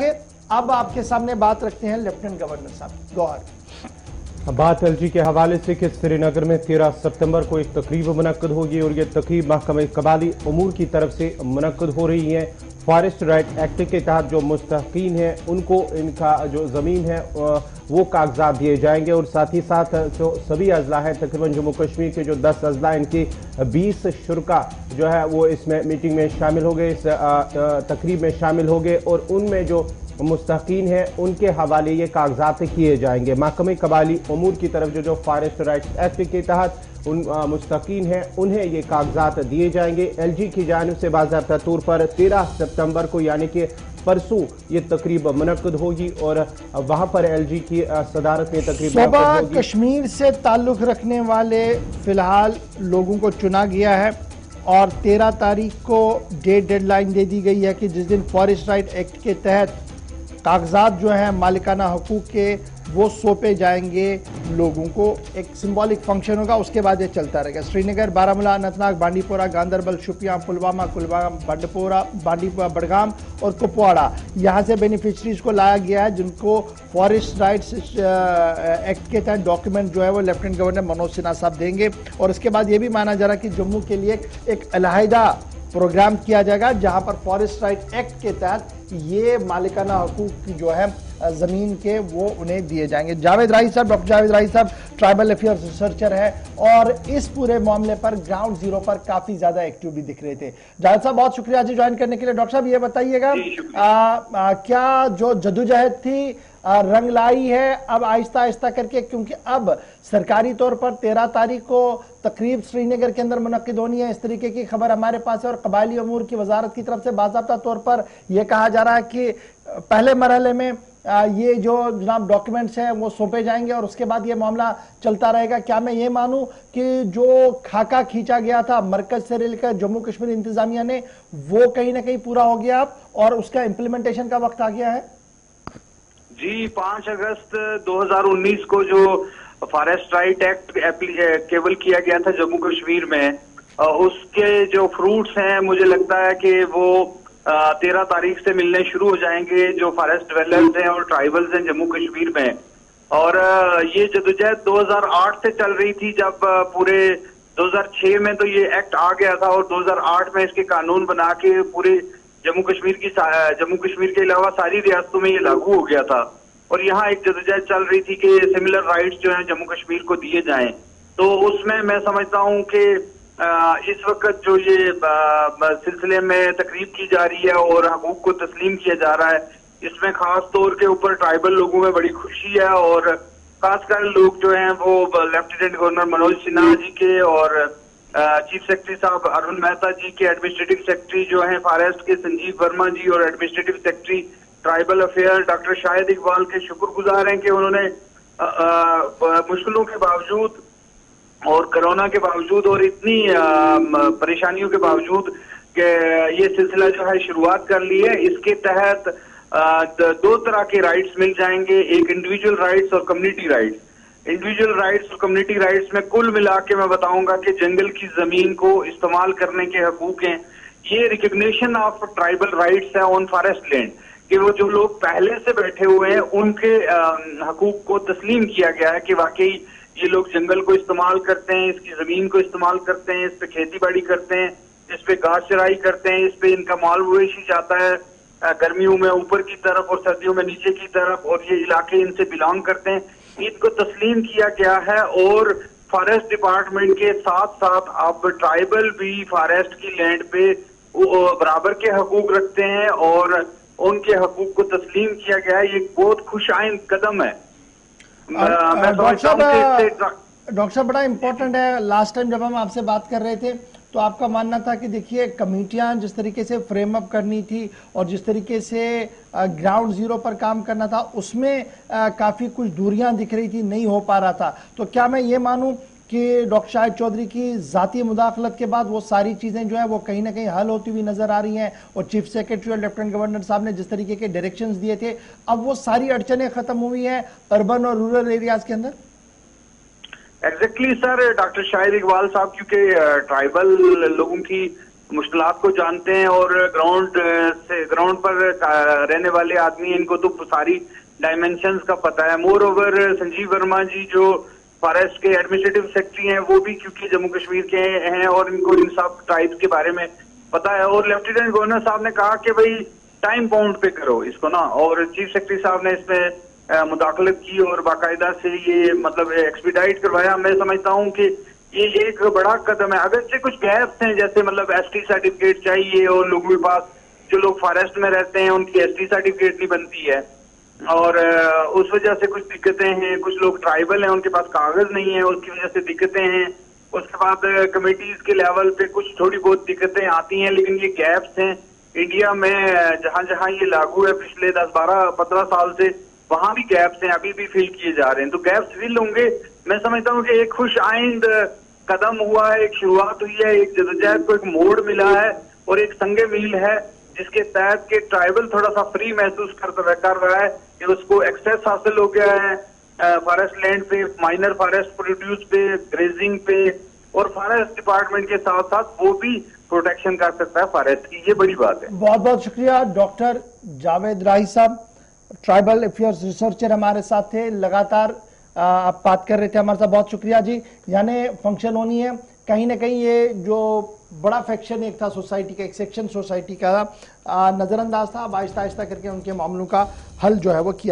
आगे। अब आपके सामने बात रखते हैं लेफ्टिनेंट गवर्नर साहब गौहर। बात एलजी के हवाले से कि श्रीनगर में 13 सितंबर को एक तकरीब मुनक्कद होगी और ये तकरीब महकमा कबाली उमूर की तरफ से मुनक्कद हो रही है। फॉरेस्ट राइट एक्ट के तहत जो मुस्तहकीन है उनको इनका जो ज़मीन है वो कागजात दिए जाएंगे और साथ ही साथ जो सभी अजला हैं तकरीबन जम्मू कश्मीर के जो 10 अजला इनकी 20 शुरा जो है वो इसमें मीटिंग में शामिल हो गए, इस तकरीब में शामिल हो गए और उनमें जो मुस्तहकीन है उनके हवाले ये कागजात किए जाएंगे। महकमे कबाली उमूर की तरफ जो फॉरेस्ट राइट एक्ट के तहत उन मुस्तहकीन है उन्हें ये कागजात दिए जाएंगे। एलजी की जानिब से बाज़ाब्ता तौर पर 13 सितंबर को यानी कि परसों ये तकरीब मुनक्कद होगी और वहां पर एलजी की सदारत में तकरीब होगी। कश्मीर से ताल्लुक रखने वाले फिलहाल लोगों को चुना गया है और 13 तारीख को डेडलाइन दे दी गई है कि जिस दिन फॉरेस्ट राइट एक्ट के तहत कागजात जो हैं मालिकाना हकूक के वो सौंपे जाएंगे लोगों को। एक सिंबॉलिक फंक्शन होगा, उसके बाद ये चलता रहेगा। श्रीनगर, बारामूला, अनंतनाग, बांडीपोरा, गांदरबल, शोपियां, पुलवामा, कुलगाम, बांडीपोरा, बडगाम और कुपवाड़ा यहाँ से बेनिफिशरीज को लाया गया है जिनको फॉरेस्ट राइट्स एक्ट के तहत डॉक्यूमेंट जो है वो लेफ्टिनेंट गवर्नर मनोज सिन्हा साहब देंगे। और उसके बाद ये भी माना जा रहा है कि जम्मू के लिए एक अलहदा प्रोग्राम किया जाएगा जहां पर फॉरेस्ट राइट एक्ट के तहत ये मालिकाना हकूक जो है जमीन के वो उन्हें दिए जाएंगे। जावेद राही साहब, डॉक्टर जावेद राही साहब ट्राइबल अफेयर्स रिसर्चर है और इस पूरे मामले पर ग्राउंड जीरो पर काफी ज्यादा एक्टिव भी दिख रहे थे। जावेद साहब बहुत शुक्रिया जी ज्वाइन करने के लिए। डॉक्टर साहब ये बताइएगा क्या जो जद्दोजहद थी रंग लाई है अब आहिस्ता आहिस्ता करके, क्योंकि अब सरकारी तौर पर 13 तारीख को तकरीब श्रीनगर के अंदर मुनक्किद होनी है, इस तरीके की खबर हमारे पास है और कबायली अमूर की वजारत की तरफ से बाज़ाब्ता तौर पर यह कहा जा रहा है कि पहले मरहले में ये जो जनाब डॉक्यूमेंट्स हैं वो सौंपे जाएंगे और उसके बाद ये मामला चलता रहेगा। क्या मैं ये मानूं कि जो खाका खींचा गया था मरकज से लेकर जम्मू कश्मीर इंतजामिया ने वो कहीं ना कहीं पूरा हो गया और उसका इम्प्लीमेंटेशन का वक्त आ गया है? जी, 5 अगस्त 2019 को जो फॉरेस्ट राइट एक्ट केवल किया गया था जम्मू कश्मीर में, उसके जो फ्रूट्स हैं मुझे लगता है कि वो 13 तारीख से मिलने शुरू हो जाएंगे जो फॉरेस्ट डिवेलपर्स हैं और ट्राइबल्स हैं जम्मू कश्मीर में। और ये जद्दोजहद 2008 से चल रही थी, जब पूरे 2006 में तो ये एक्ट आ गया था और 2008 में इसके कानून बना के पूरे जम्मू कश्मीर के अलावा सारी रियासतों में ये लागू हो गया था। और यहाँ एक जद्दोजहद चल रही थी कि सिमिलर राइट्स जो हैं जम्मू कश्मीर को दिए जाएं। तो उसमें मैं समझता हूँ कि इस वक्त जो ये सिलसिले में तकरीब की जा रही है और हकूक को तस्लीम किया जा रहा है, इसमें खास तौर के ऊपर ट्राइबल लोगों में बड़ी खुशी है और खासकर लोग जो हैं वो लेफ्टिनेंट गवर्नर मनोज सिन्हा जी के और चीफ सेक्रेटरी साहब अरुण मेहता जी के, एडमिनिस्ट्रेटिव सेक्रेटरी जो हैं फॉरेस्ट के संजीव वर्मा जी और administrative secretary tribal affair doctor Shahid Iqbal के शुक्रगुजार हैं कि उन्होंने मुश्किलों के बावजूद और कोरोना के बावजूद और इतनी परेशानियों के बावजूद कि ये सिलसिला जो है शुरुआत कर ली है। इसके तहत 2 तरह के राइट्स मिल जाएंगे, एक इंडिविजुअल राइट्स और कम्युनिटी राइट्स। इंडिविजुअल राइट्स और कम्युनिटी राइट्स में कुल मिला के मैं बताऊंगा कि जंगल की जमीन को इस्तेमाल करने के हकूक हैं। ये रिकग्निशन ऑफ ट्राइबल राइट्स है ऑन फॉरेस्ट लैंड, कि वो जो लोग पहले से बैठे हुए हैं उनके हकूक को तस्लीम किया गया है कि वाकई ये लोग जंगल को इस्तेमाल करते हैं, इसकी जमीन को इस्तेमाल करते हैं, इस पे खेती बाड़ी करते हैं, इस पे घास चराई करते हैं, इस पे इनका माल मवेशी जाता है गर्मियों में ऊपर की तरफ और सर्दियों में नीचे की तरफ, और ये इलाके इनसे बिलोंग करते हैं। इनको तस्लीम किया गया है और फॉरेस्ट डिपार्टमेंट के साथ साथ अब ट्राइबल भी फॉरेस्ट की लैंड पे बराबर के हकूक रखते हैं और उनके हकूक को तस्लीम किया गया है। ये बहुत खुशाइन कदम है। डॉक्टर साहब बड़ा इंपॉर्टेंट है, लास्ट टाइम जब हम आपसे बात कर रहे थे तो आपका मानना था कि देखिए कमेटियां जिस तरीके से फ्रेम अप करनी थी और जिस तरीके से ग्राउंड जीरो पर काम करना था उसमें काफी कुछ दूरियां दिख रही थी, नहीं हो पा रहा था। तो क्या मैं ये मानूं कि डॉक्टर शाहिद चौधरी की जाती मुदाखलत के बाद वो सारी चीजें जो है वो कहीं ना कहीं हल होती हुई नजर आ रही हैं और चीफ सेक्रेटरी और लेफ्टिनेंट गवर्नर साहब ने जिस तरीके के डायरेक्शंस दिए थे अब वो सारी अड़चनें खत्म हुई हैं अर्बन और रूरल एरियाज के अंदर? Exactly sir, doctor Shahid Iqbal साहब क्योंकि ट्राइबल लोगों की मुश्किलात को जानते हैं और ग्राउंड पर रहने वाले आदमी, इनको तो सारी डायमेंशंस का पता है। मोर ओवर संजीव वर्मा जी जो फॉरेस्ट के एडमिनिस्ट्रेटिव सेक्रेटरी हैं, वो भी क्योंकि जम्मू कश्मीर के हैं और इनको इन सब ट्राइब्स के बारे में पता है। और लेफ्टिनेंट गवर्नर साहब ने कहा कि भाई टाइम बाउंड पे करो इसको ना, और चीफ सेक्रेटरी साहब ने इसमें मुदाखलत की और बाकायदा से ये मतलब एक्सपीडाइट करवाया। मैं समझता हूँ कि ये एक बड़ा कदम है। अगर से कुछ गैप्स हैं, जैसे मतलब एसटी सर्टिफिकेट चाहिए और लोगों के पास, जो लोग फॉरेस्ट में रहते हैं उनकी एसटी सर्टिफिकेट नहीं बनती है और उस वजह से कुछ दिक्कतें हैं। कुछ लोग ट्राइबल हैं, उनके पास कागज नहीं है, उसकी वजह से दिक्कतें हैं। उसके बाद कमेटीज के लेवल पे कुछ थोड़ी बहुत दिक्कतें आती हैं, लेकिन ये गैप्स हैं। इंडिया में जहां जहां ये लागू है पिछले 10-12-15 साल से, वहां भी गैप्स हैं, अभी भी फिल किए जा रहे हैं। तो गैप्स फिल होंगे। मैं समझता हूँ कि एक खुश आइंद कदम हुआ है, एक शुरुआत हुई है, एक जद्दोजहद को एक मोड़ मिला है और एक संगे मील है, जिसके तहत के ट्राइबल थोड़ा सा फ्री महसूस कर रहा है कि उसको एक्सेस हासिल हो गया है फॉरेस्ट लैंड पे, माइनर फॉरेस्ट प्रोड्यूस पे, ग्रेजिंग पे, और फॉरेस्ट डिपार्टमेंट के साथ साथ वो भी प्रोटेक्शन कर सकता है फॉरेस्ट की। ये बड़ी बात है। बहुत बहुत शुक्रिया डॉक्टर जावेद राही साहब, ट्राइबल अफेयर्स रिसर्चर हमारे साथ थे। लगातार आप बात कर रहे थे हमारे साथ, बहुत शुक्रिया जी। यानी फंक्शन होनी है, कहीं ना कहीं ये जो बड़ा फैक्शन एक था सोसाइटी का, एक सेक्शन सोसाइटी का नजरअंदाज था। अब आहिस्ता आहिस्ता करके उनके मामलों का हल जो है वो किया।